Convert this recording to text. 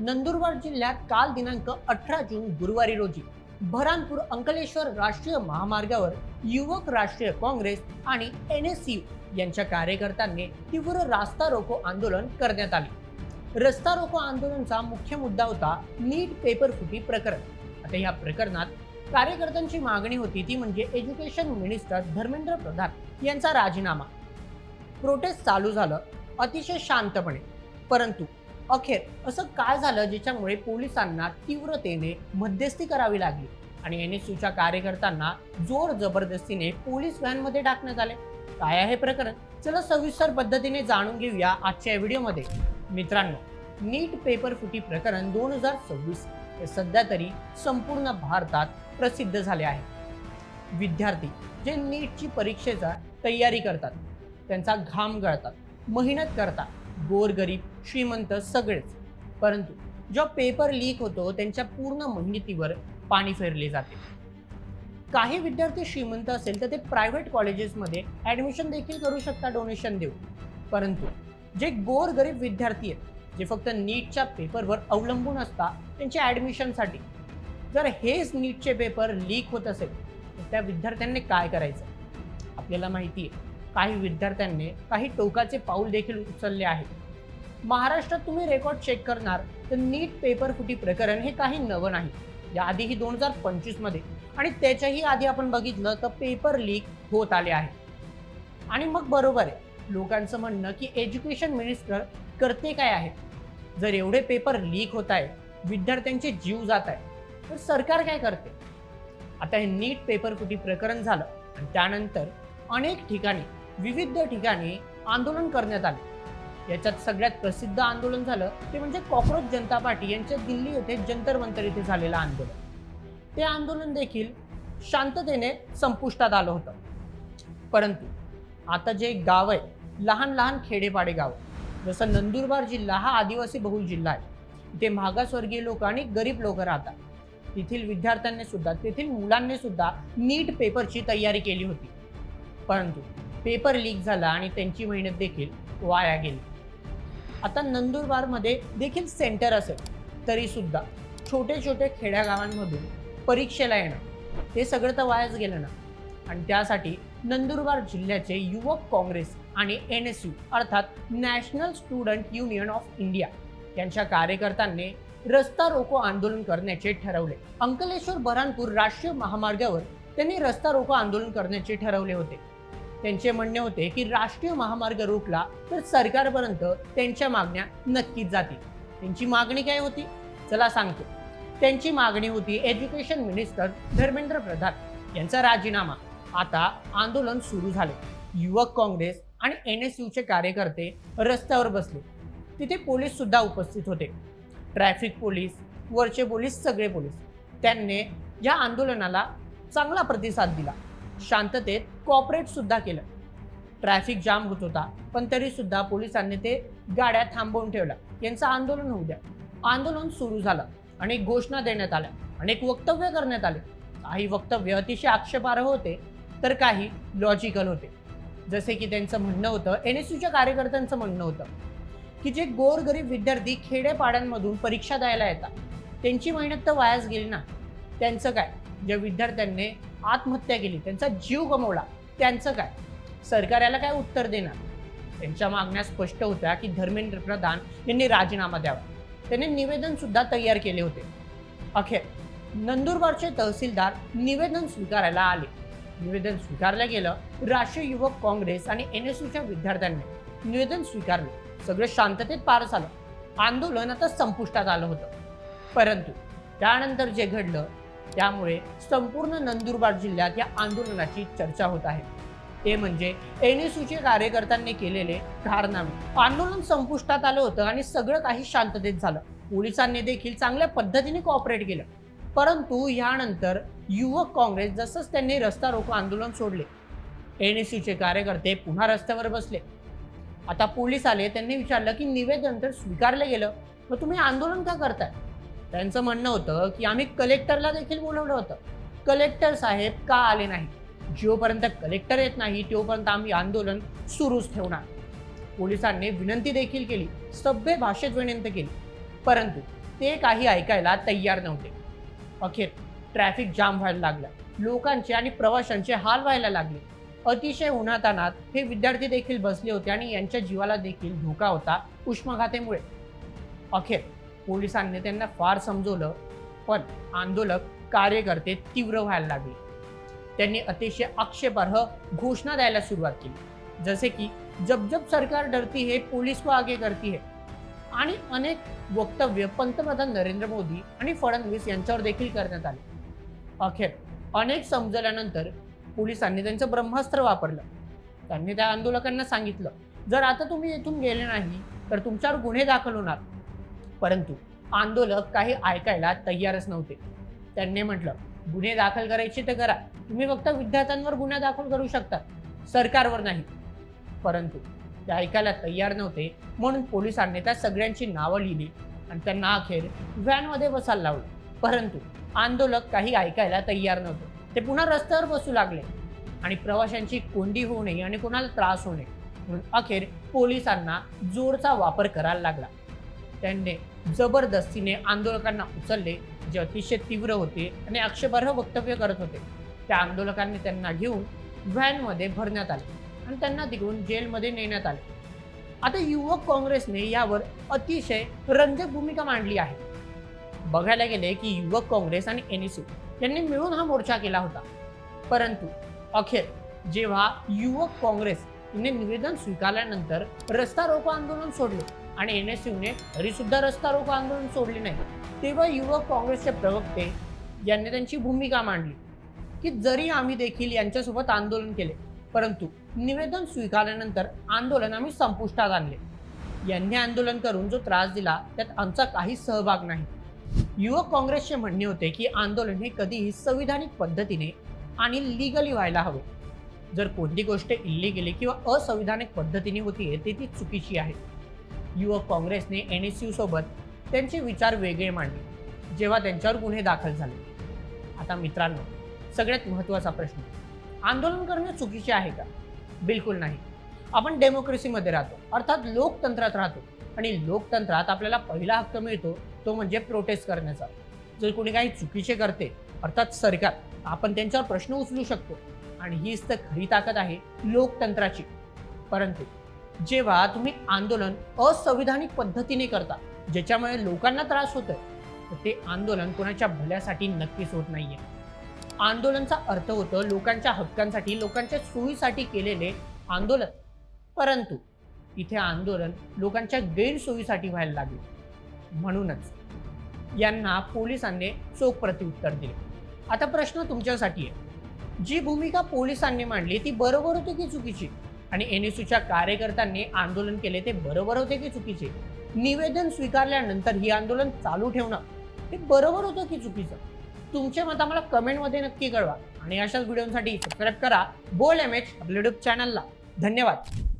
नंदुरबार जिल्ह्यात काल दिनांक 18 जून गुरुवारी रोजी बऱ्हाणपूर अंकलेश्वर राष्ट्रीय महामार्गावर युवक राष्ट्रीय काँग्रेस आणि NSU यांच्या कार्यकर्त्यांनी तीव्र रास्ता रोको आंदोलन करण्यात आले। रस्ता रोको आंदोलनाचा मुख्य मुद्दा होता नीट पेपर फुटी प्रकरण। आता या प्रकरणात कार्यकर्त्यांची मागणी होती ती म्हणजे एज्युकेशन मिनिस्टर धर्मेंद्र प्रधान यांचा राजीनामा। प्रोटेस्ट चालू झालं अतिशय शांतपणे, परंतु अखेर असं काय झालं ज्याच्यामुळे पोलिसांना तीव्रतेने मध्यस्थी करावी लागली आणि NSUच्या कार्यकर्त्यांना जोर जबरदस्तीने पोलीस व्हॅनमध्ये टाकण्यात आले। काय आहे प्रकरण, चला सविस्तर पद्धतीने जाणून घेऊया आजच्या व्हिडिओमध्ये। मित्रांनो, नीट पेपर फुटी प्रकरण 2026 हे सध्या तरी संपूर्ण भारतात प्रसिद्ध झाले आहे। विद्यार्थी जे नीटची परीक्षेचा तयारी करतात, त्यांचा घाम गळतात, मेहनत करतात, गोरगरीब श्रीमंत सगळेच, परंतु जो पेपर लीक होतो त्यांच्या पूर्ण मेहनतीवर पाणी फेरले जाते। काही विद्यार्थी श्रीमंत असेल तर ते प्रायव्हेट कॉलेजेसमध्ये ॲडमिशन देखील करू शकतात डोनेशन देऊन, परंतु जे गोरगरीब विद्यार्थी आहेत जे फक्त नीटच्या पेपरवर अवलंबून असतात त्यांच्या ॲडमिशनसाठी, जर हेच नीटचे पेपर लीक होत असेल तर त्या विद्यार्थ्यांनी काय करायचं? आपल्याला माहिती आहे काही विद्यार्थ्यांनी काही टोकाचे पाऊल देखील उचलले आहे। महाराष्ट्रात तुम्ही रेकॉर्ड चेक करणार तर नीट पेपर फुटी प्रकरण हे काही नवं नाही। याआधीही 2025 मध्ये आणि त्याच्याही आधी आपण बघितलं तर पेपर लीक होत आले आहे। आणि मग बरोबर आहे लोकांचं म्हणणं की एज्युकेशन मिनिस्टर करते काय आहे? जर एवढे पेपर लीक होत आहे, विद्यार्थ्यांचे जीव जात आहे, तर सरकार काय करते? आता हे नीट पेपर फुटी प्रकरण झालं आणि त्यानंतर अनेक ठिकाणी विविध ठिकाणी आंदोलन करण्यात आले। याच्यात सगळ्यात प्रसिद्ध आंदोलन झालं ते म्हणजे कॉकरोच जनता पार्टी यांच्या दिल्ली येथे जंतर मंतर येथे झालेलं आंदोलन। ते आंदोलन देखील शांततेने संपुष्टात आलं होतं, परंतु आता जे गाव आहे, लहान लहान खेडेपाडे गाव, जसं नंदुरबार जिल्हा हा आदिवासी बहुल जिल्हा आहे, इथे मागासवर्गीय लोक आणि गरीब लोक राहतात। तेथील विद्यार्थ्यांनी सुद्धा, तेथील मुलांनी सुद्धा नीट पेपरची तयारी केली होती, परंतु पेपर लीक झाला आणि त्यांची मेहनत देखील वाया गेली। आता नंदुरबारमध्ये देखील सेंटर असेल तरी सुद्धा छोटे छोटे खेड्यागावांमधून परीक्षेला येणं ते सगळं तर वायाच गेलं ना। आणि त्यासाठी नंदुरबार जिल्ह्याचे युवक काँग्रेस आणि NSU अर्थात national student union of India यांच्या कार्यकर्त्यांनी रस्ता रोको आंदोलन करण्याचे ठरवले। अंकलेश्वर बऱ्हाणपूर राष्ट्रीय महामार्गावर त्यांनी रस्ता रोको आंदोलन करण्याचे ठरवले होते। त्यांचे म्हणणे होते की राष्ट्रीय महामार्ग रोखला तर सरकारपर्यंत त्यांच्या मागण्या नक्कीच जातील। त्यांची मागणी काय होती? चला सांगतो। त्यांची मागणी होती एज्युकेशन मिनिस्टर धर्मेंद्र प्रधान यांचा राजीनामा। आता आंदोलन सुरू झाले। युवक काँग्रेस आणि NSUचे कार्यकर्ते रस्त्यावर बसले। तिथे पोलीस सुद्धा उपस्थित होते, ट्रॅफिक पोलीस, वरचे पोलीस, सगळे पोलीस। त्यांनी या आंदोलनाला चांगला प्रतिसाद दिला, शांततेत कॉपरेट सुद्धा केलं। ट्रॅफिक जाम होत होता, पण तरी सुद्धा पोलिसांनी ते गाड्या थांबवून ठेवल्या, यांचं आंदोलन होऊ द्या। आंदोलन सुरू झालं, अनेक घोषणा देण्यात आल्या, अनेक वक्तव्य करण्यात आले। काही वक्तव्य अतिशय आक्षेपार्ह होते तर काही लॉजिकल होते। जसे की त्यांचं म्हणणं होतं, NSUच्या कार्यकर्त्यांचं म्हणणं होतं की जे गोरगरीब विद्यार्थी खेडेपाड्यांमधून परीक्षा द्यायला येतात त्यांची मेहनत तर वायाच गेली ना। त्यांचं काय? ज्या विद्यार्थ्यांनी आत्महत्या केली, त्यांचा जीव गमावला, त्यांचं काय? सरकार याला काय उत्तर देणार? त्यांच्या मागण्या स्पष्ट होत्या की धर्मेंद्र प्रधान यांनी राजीनामा द्यावा। त्यांनी निवेदन सुद्धा तयार केले होते। अखेर नंदुरबारचे तहसीलदार निवेदन स्वीकारायला आले। निवेदन स्वीकारलं गेलं। राष्ट्रीय युवक काँग्रेस आणि NSUच्या विद्यार्थ्यांनी निवेदन स्वीकारले। सगळं शांततेत पार झालं। आंदोलन आता संपुष्टात आलं होतं, परंतु त्यानंतर जे घडलं त्यामुळे संपूर्ण नंदुरबार जिल्ह्यात या आंदोलनाची चर्चा होत आहे। ते म्हणजे NSUचे कार्यकर्त्यांनी केलेले कारनामे। आंदोलन संपुष्टात आलं होतं आणि सगळं काही शांततेत झालं। पोलिसांनी देखील चांगल्या पद्धतीने कॉपरेट केलं, परंतु यानंतर युवक काँग्रेस जसंच त्यांनी रस्ता रोको आंदोलन सोडले, NSUचे कार्यकर्ते पुन्हा रस्त्यावर बसले। आता पोलीस आले, त्यांनी विचारलं की निवेदन तर स्वीकारलं गेलं, मग तुम्ही आंदोलन का करताय? त्यांचं म्हणणं होतं की आम्ही कलेक्टरला देखील बोलवलं होतं, कलेक्टर साहेब का आले नाही? जोपर्यंत कलेक्टर येत नाही तोपर्यंत आम्ही आंदोलन सुरूच ठेवणार। पोलिसांनी विनंती देखील केली, सभ्य भाषेत विनंती केली, परंतु ते काही ऐकायला तयार नव्हते. अखेर ट्रॅफिक जाम व्हायला लागला, लोकांचे आणि प्रवाशांचे हाल व्हायला लागले. अतिशय उन्हातानात हे विद्यार्थी देखील बसले होते आणि यांच्या जीवाला देखील धोका होता उष्माघातामुळे. अखेर पोलिसांनी त्यांना फार समजवलं, पण आंदोलक कार्यकर्ते तीव्र व्हायला लागले. त्यांनी अतिशय आक्षेपार्ह घोषणा द्यायला सुरुवात केली, जसे की जब जब सरकार डरती है पुलिस को आगे करती है, आणि अनेक वक्तव्य पंतप्रधान नरेंद्र मोदी आणि फडणवीस यांच्यावर देखील करण्यात आले. अखेर अनेक समजल्यानंतर पोलिसांनी त्यांचं ब्रह्मास्त्र वापरलं. त्यांनी त्या आंदोलकांना सांगितलं, जर आता तुम्ही येथून गेले नाही तर तुमच्यावर गुन्हे दाखल होणार. परंतु आंदोलक काही ऐकायला तयारच नव्हते. त्यांनी म्हटलं, गुन्हे दाखल करायचे तर करा, तुम्ही फक्त विद्यार्थ्यांवर गुन्हा दाखल करू शकता, सरकारवर नाही. परंतु ते ऐकायला तयार नव्हते, म्हणून पोलिसांनी त्या सगळ्यांची नावं लिहिली आणि त्यांना अखेर व्हॅनमध्ये बसायला लावलं. परंतु आंदोलक काही ऐकायला तयार नव्हते. ते पुन्हा रस्त्यावर बसू लागले आणि प्रवाशांची कोंडी होऊ नये आणि कोणाला त्रास होऊ नये म्हणून अखेर पोलिसांना जोरचा वापर करायला लागला. त्यांनी जबरदस्तीने आंदोलकांना उचलले, जे अतिशय तीव्र होते आणि आक्षेपार्ह वक्तव्य करत होते. त्या आंदोलकांनी त्यांना घेऊन व्हॅनमध्ये भरण्यात आले आणि त्यांना तिकडून जेलमध्ये नेण्यात आले. आता युवक काँग्रेसने यावर अतिशय रंजक भूमिका मांडली आहे. बघायला गेले की युवक काँग्रेस आणि एनएसयू यांनी मिळून हा मोर्चा केला होता. परंतु अखेर जेव्हा युवक काँग्रेस यांनी निवेदन स्वीकारल्यानंतर रस्ता रोको आंदोलन सोडले आणि एनएसयूने तरी सुद्धा रस्ता रोको आंदोलन सोडले नाही, तेव्हा युवक काँग्रेसचे प्रवक्ते यांनी त्यांची भूमिका मांडली की जरी आम्ही देखील यांच्यासोबत आंदोलन केले, परंतु निवेदन स्वीकारल्यानंतर आंदोलन आम्ही संपुष्टात आणले. यांनी आंदोलन करून जो त्रास दिला त्यात आमचा काही सहभाग नाही. युवक काँग्रेसचे म्हणणे होते की आंदोलन हे कधीही संविधानिक पद्धतीने आणि लिगली व्हायला हवे. जर कोणती गोष्ट इल्लीगली किंवा असंविधानिक पद्धतीने होतीये ती चुकीची आहे. युवक काँग्रेसने एनएसयू सोबत त्यांचे विचार वेगळे मांडले जेव्हा त्यांच्यावर गुन्हे दाखल झाले. आता मित्रांनो, सगळ्यात महत्त्वाचा प्रश्न, आंदोलन करणे चुकीचे आहे का? बिलकुल नाही. आपण डेमोक्रेसीमध्ये राहतो, अर्थात लोकतंत्रात राहतो आणि लोकतंत्रात आपल्याला पहिला हक्क मिळतो, तो म्हणजे प्रोटेस्ट करण्याचा. जर कोणी काही चुकीचे करते, अर्थात सरकार, आपण त्यांच्यावर प्रश्न उचलू शकतो आणि हीच तर खरी ताकद आहे लोकतंत्राची. परंतु जेव्हा तुम्ही आंदोलन असंविधानिक पद्धतीने करता, ज्याच्यामुळे लोकांना त्रास होतोय, तर ते आंदोलन कोणाच्या भल्यासाठी नक्कीच होत नाहीये. आंदोलनाचा अर्थ होतो लोकांच्या हक्कांसाठी, लोकांच्या सोयीसाठी केलेले आंदोलन. परंतु इथे आंदोलन लोकांच्या गैरसोयीसाठी व्हायला लागले. म्हणूनच यांना पोलिसांनी चोख प्रत्युत्तर दिले. आता प्रश्न तुमच्यासाठी आहे, जी भूमिका पोलिसांनी मांडली ती बरोबर होती की चुकीची? आणि एनएसयूच्या कार्यकर्त्यांनी आंदोलन केले ते बरोबर होते की चुकीचे? निवेदन स्वीकारल्यानंतर ही आंदोलन चालू ठेवणं हे बरोबर होतं की चुकीचं? तुमचे मत आम्हाला कमेंटमध्ये नक्की कळवा आणि अशाच व्हिडिओसाठी सबस्क्राईब करा बोल्ड एमएच आपल्या यूट्यूब चॅनलला. धन्यवाद.